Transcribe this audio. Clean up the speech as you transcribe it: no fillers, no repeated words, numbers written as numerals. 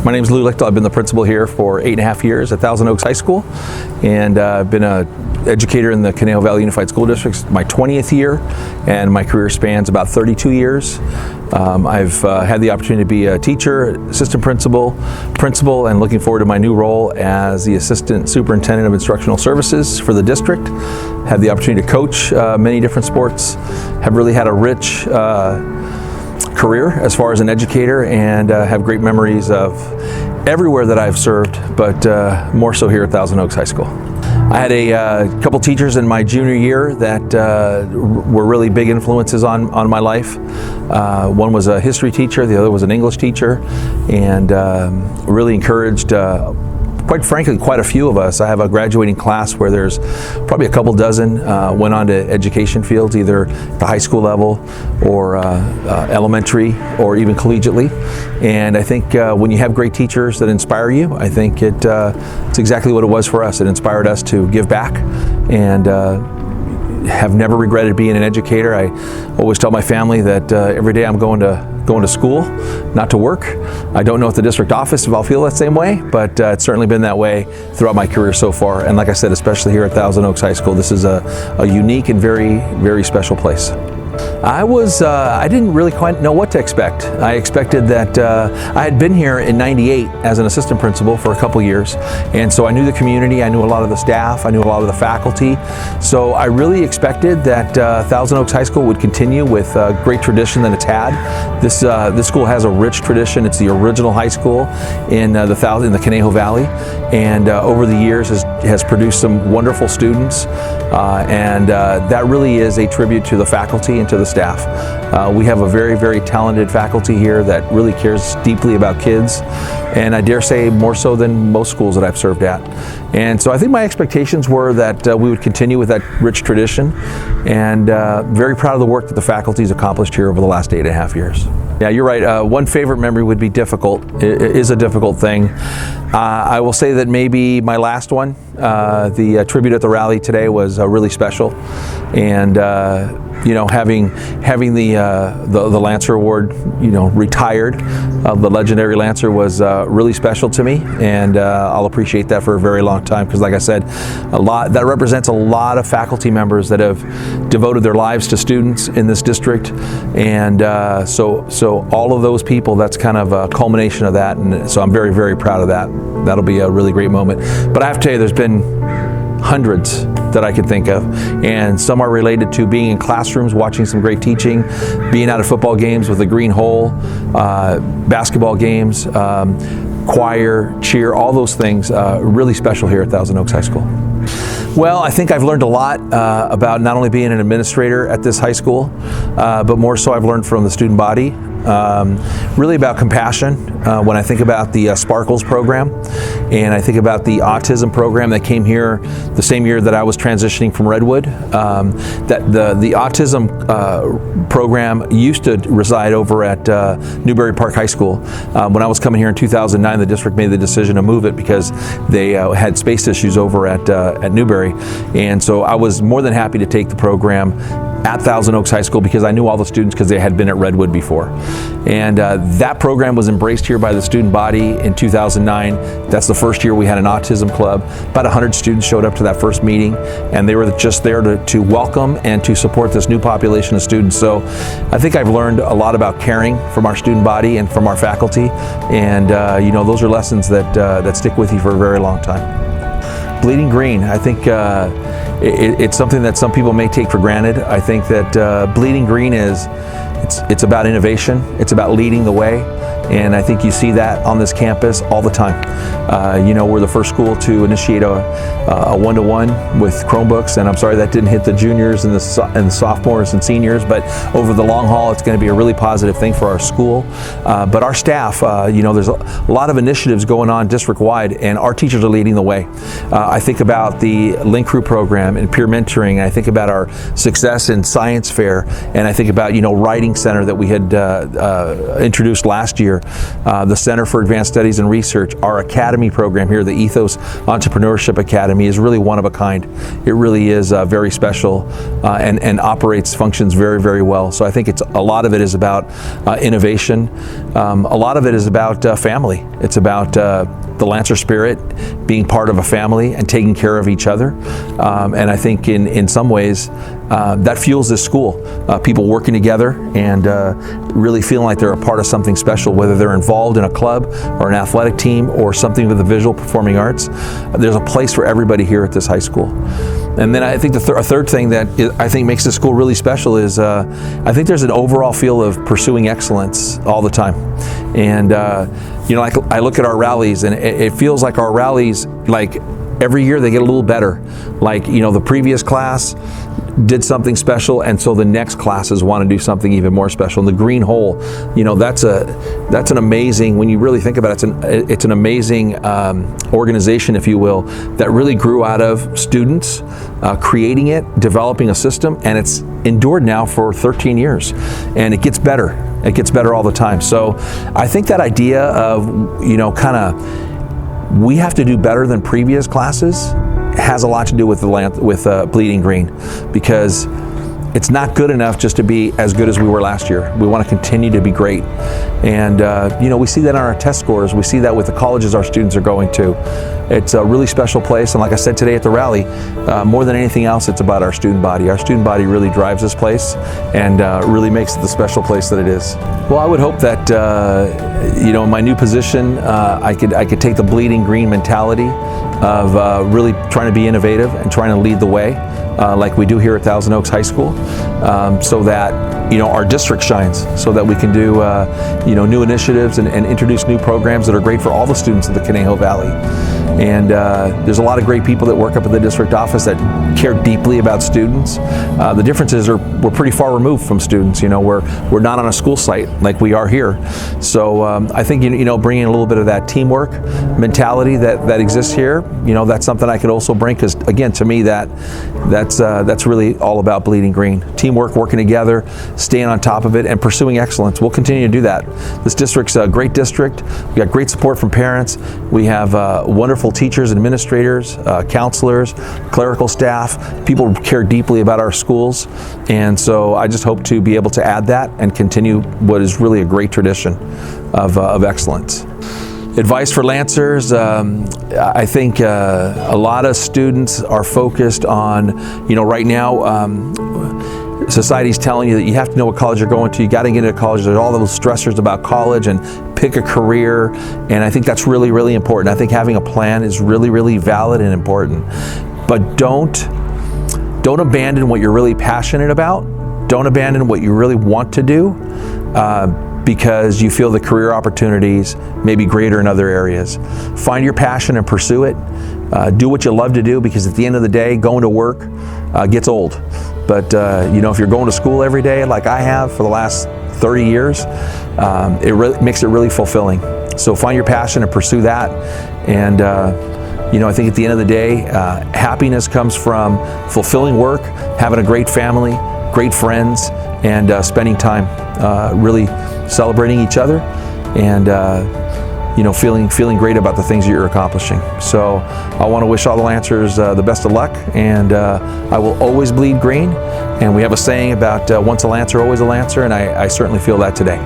My name is Lichtl. I've been the principal here for 8.5 years at Thousand Oaks High School, and I've been an educator in the Conejo Valley Unified School District my 20th year, and my career spans about 32 years. I've had the opportunity to be a teacher, assistant principal, and looking forward to my new role as the Assistant Superintendent of Instructional Services for the district. Had the opportunity to coach many different sports, have really had a rich career as far as an educator, and have great memories of everywhere that I've served, but more so here at Thousand Oaks High School. I had a couple teachers in my junior year that were really big influences on my life. One was a history teacher, the other was an English teacher, and really encouraged quite frankly, quite a few of us. I have a graduating class where there's probably a couple dozen went on to education fields, either the high school level or elementary or even collegiately. And I think when you have great teachers that inspire you, I think it's exactly what it was for us. It inspired us to give back, and have never regretted being an educator. I always tell my family that every day I'm going to school, not to work. I don't know at the district office if I'll feel that same way, but it's certainly been that way throughout my career so far. And like I said, especially here at Thousand Oaks High School, this is a unique and very, very special place. I didn't really quite know what to expect. I expected that I had been here in '98 as an assistant principal for a couple years, and so I knew the community, I knew a lot of the staff, I knew a lot of the faculty. So I really expected that Thousand Oaks High School would continue with great tradition that it's had. This school has a rich tradition. It's the original high school in the Conejo Valley, and over the years has produced some wonderful students, and that really is a tribute to the faculty and to the staff. We have a very, very talented faculty here that really cares deeply about kids, and I dare say more so than most schools that I've served at. And so I think my expectations were that we would continue with that rich tradition, and very proud of the work that the faculty has accomplished here over the last 8.5 years. Yeah, you're right. One favorite memory would be difficult. It is a difficult thing. I will say that maybe my last one, the tribute at the rally today, was really special, and you know, having the Lancer Award, you know, retired, the legendary Lancer, was really special to me, and I'll appreciate that for a very long time, because like I said, that represents a lot of faculty members that have devoted their lives to students in this district, and so all of those people, that's kind of a culmination of that, and so I'm very, very proud of that. That'll be a really great moment. But I have to tell you, there's been hundreds that I can think of, and some are related to being in classrooms, watching some great teaching, being out at football games with the Green Hole, basketball games, choir, cheer, all those things, really special here at Thousand Oaks High School. Well, I think I've learned a lot about not only being an administrator at this high school, but more so I've learned from the student body, really about compassion. When I think about the Sparkles program, and I think about the Autism Program that came here the same year that I was transitioning from Redwood, that the Autism program used to reside over at Newberry Park High School. When I was coming here in 2009, the district made the decision to move it because they had space issues over at Newberry, and so I was more than happy to take the program at Thousand Oaks High School because I knew all the students because they had been at Redwood before. And that program was embraced here by the student body in 2009. That's the first year we had an autism club. About 100 students showed up to that first meeting, and they were just there to welcome and to support this new population of students. So I think I've learned a lot about caring from our student body and from our faculty, and you know, those are lessons that stick with you for a very long time. Bleeding green, I think it's something that some people may take for granted. I think that Bleeding Green it's about innovation, it's about leading the way, and I think you see that on this campus all the time. You know, we're the first school to initiate a one-to-one with Chromebooks, and I'm sorry that didn't hit the juniors and the sophomores and seniors, but over the long haul, it's going to be a really positive thing for our school. But our staff, you know, there's a lot of initiatives going on district-wide, and our teachers are leading the way. I think about the Link Crew program and peer mentoring, and I think about our success in science fair, and I think about, you know, writing center that we had introduced last year, the Center for Advanced Studies and Research, our academy program here, the Ethos Entrepreneurship Academy, is really one of a kind. It really is very special and functions very, very well. So I think a lot of it is about innovation. A lot of it is about family. It's about the Lancer spirit, being part of a family and taking care of each other. And I think in some ways that fuels this school. People working together and really feeling like they're a part of something special, whether they're involved in a club or an athletic team or something with the visual performing arts. There's a place for everybody here at this high school. And then I think a third thing that I think makes this school really special is I think there's an overall feel of pursuing excellence all the time. And you know, I look at our rallies, and it feels like our rallies, like every year they get a little better. Like, you know, the previous class did something special, and so the next classes want to do something even more special. And the Green Hole, you know, that's an amazing, when you really think about it, it's an amazing organization, if you will, that really grew out of students creating it, developing a system, and it's endured now for 13 years, and it gets better. It gets better all the time. So I think that idea of, you know, kind of, we have to do better than previous classes has a lot to do with Bleeding Green, because it's not good enough just to be as good as we were last year. We want to continue to be great. And you know, we see that in our test scores. We see that with the colleges our students are going to. It's a really special place, and like I said today at the rally, more than anything else, it's about our student body. Our student body really drives this place and really makes it the special place that it is. Well, I would hope that you know, in my new position, I could take the Bleeding Green mentality of really trying to be innovative and trying to lead the way, like we do here at Thousand Oaks High School, so that, you know, our district shines, so that we can do you know, new initiatives and introduce new programs that are great for all the students of the Conejo Valley. And there's a lot of great people that work up at the district office that care deeply about students. The difference is we're pretty far removed from students. You know, we're not on a school site like we are here. So I think, you know, bringing a little bit of that teamwork mentality that exists here, you know, that's something I could also bring, because again, to me, that's really all about Bleeding Green. Teamwork, working together, staying on top of it, and pursuing excellence. We'll continue to do that. This district's a great district. We got great support from parents. We have wonderful teachers, administrators, counselors, clerical staff. People care deeply about our schools, and so I just hope to be able to add that and continue what is really a great tradition of excellence. Advice for Lancers, I think a lot of students are focused on, you know, right now, society's telling you that you have to know what college you're going to. You got to get into college. There's all those stressors about college and pick a career, and I think that's really, really important. I think having a plan is really, really valid and important. But don't abandon what you're really passionate about. Don't abandon what you really want to do, because you feel the career opportunities may be greater in other areas. Find your passion and pursue it. Do what you love to do, because at the end of the day, going to work gets old. But you know, if you're going to school every day like I have for the last 30 years, it makes it really fulfilling. So find your passion and pursue that. And you know, I think at the end of the day, happiness comes from fulfilling work, having a great family, great friends, and spending time really celebrating each other, and you know, feeling great about the things that you're accomplishing. So I want to wish all the Lancers the best of luck, and I will always bleed green. And we have a saying about once a Lancer, always a Lancer, and I certainly feel that today.